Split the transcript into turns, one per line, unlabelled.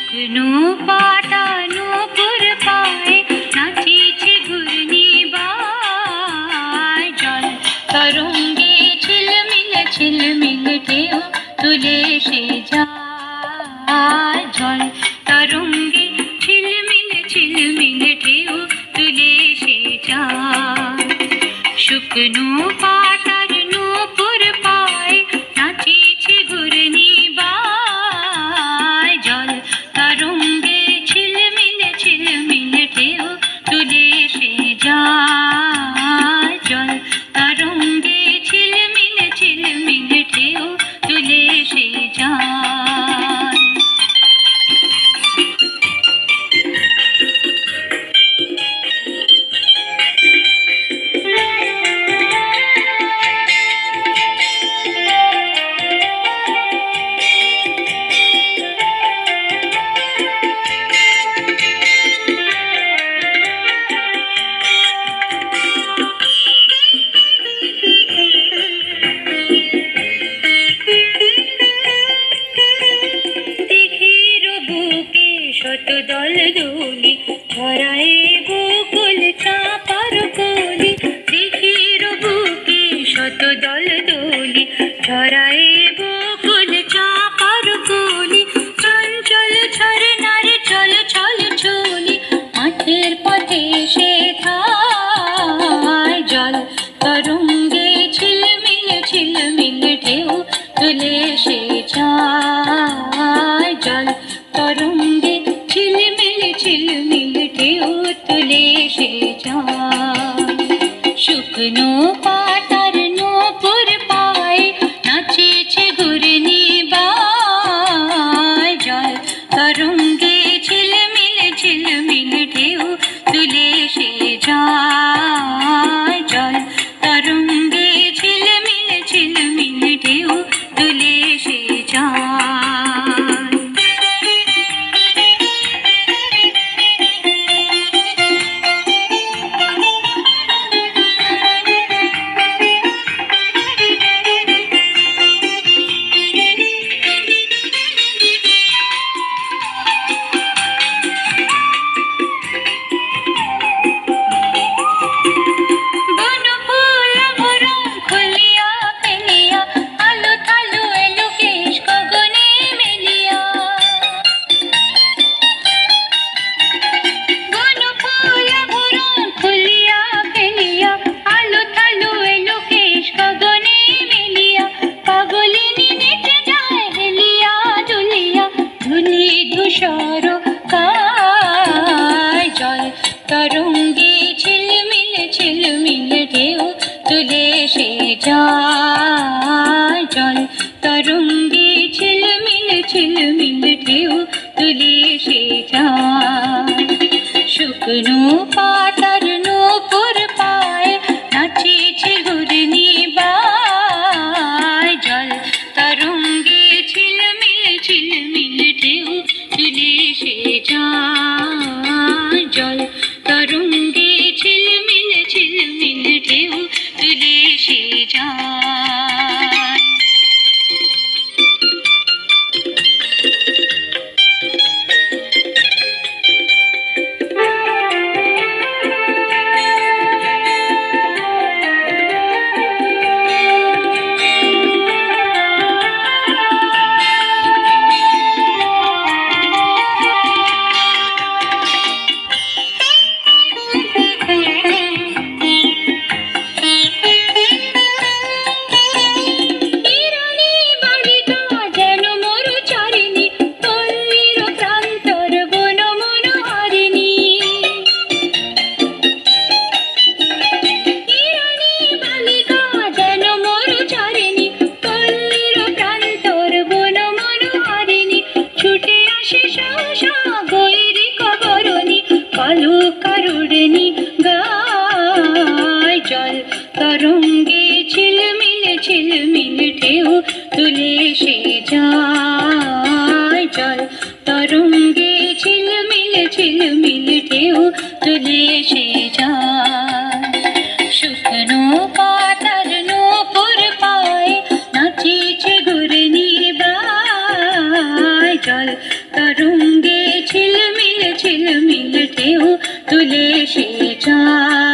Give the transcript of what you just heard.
শুকনো পাতা নূপুর পায়ে নাচিছে ঘূর্ণিবায় জল তরঙ্গে ঝিলমিল ঝিলমিল ঢেউ তুলে সে যায় জল তরঙ্গে ঝিলমিল ঝিলমিল ঢেউ তুলে সে যায় শুকনো পাতার নূপুর পায়ে নাচিছে ঘূর্ণিবায় জল তরঙ্গে ঝিলমিল ঝিলমিল ঢেউ তুলে সে যায় জল তরঙ্গে ঝিলমিল ঝিলমিল ঢেউ তুলে সে যায় দল দোলি ছড়ায় বকুল চাপার কলি দিঘির বুকে শত দল দোলি ছড়ায় বকুল চাপার কলি চঞ্চল ঝরনার চল চল চলি মাঠের পথে সে ধায় জল তরঙ্গে ঝিলমিল ঝিলমিল ঢেউ তুলে সে যায় জল তরঙ্গে ঝিলমিল ঝিলমিল ঢেউ তুলে সে যায় শুকনো পাতার নূপুর পায়ে নাচেছে ঘূর্ণিবায় জল তরঙ্গে ঝিলমিল ঝিলমিল ঢেউ তুলে সে যায় জল তরঙ্গে ঝিলমিল ঝিলমিল ঢেউ তুলে সে যায় তরঙ্গে ঝিলমিল ঝিলমিল ঢেউ তুলে সে যায় জল তরঙ্গে ঝিলমিল ঝিলমিল ঢেউ তুলে সে যায় শুকনো পাতার নূপুর পায়ে নাচিছে ঘূর্ণিবায় জল তরঙ্গে ঝিলমিল ঝিলমিল ঢেউ তুলে সে যায় জল তরঙ্গে ঝিলমিল ঝিলমিল ঢেউ তুলে সে যায় তরঙ্গে ঝিলমিল ঝিলমিল ঢেউ তুলে সে যায় জল তরঙ্গে ঝিলমিল ঝিলমিল ঢেউ তুলে সে যায় শুকনো পাতার নূপুর পায়ে নাচিছে ঘূর্ণিবায় জল তরঙ্গে যায়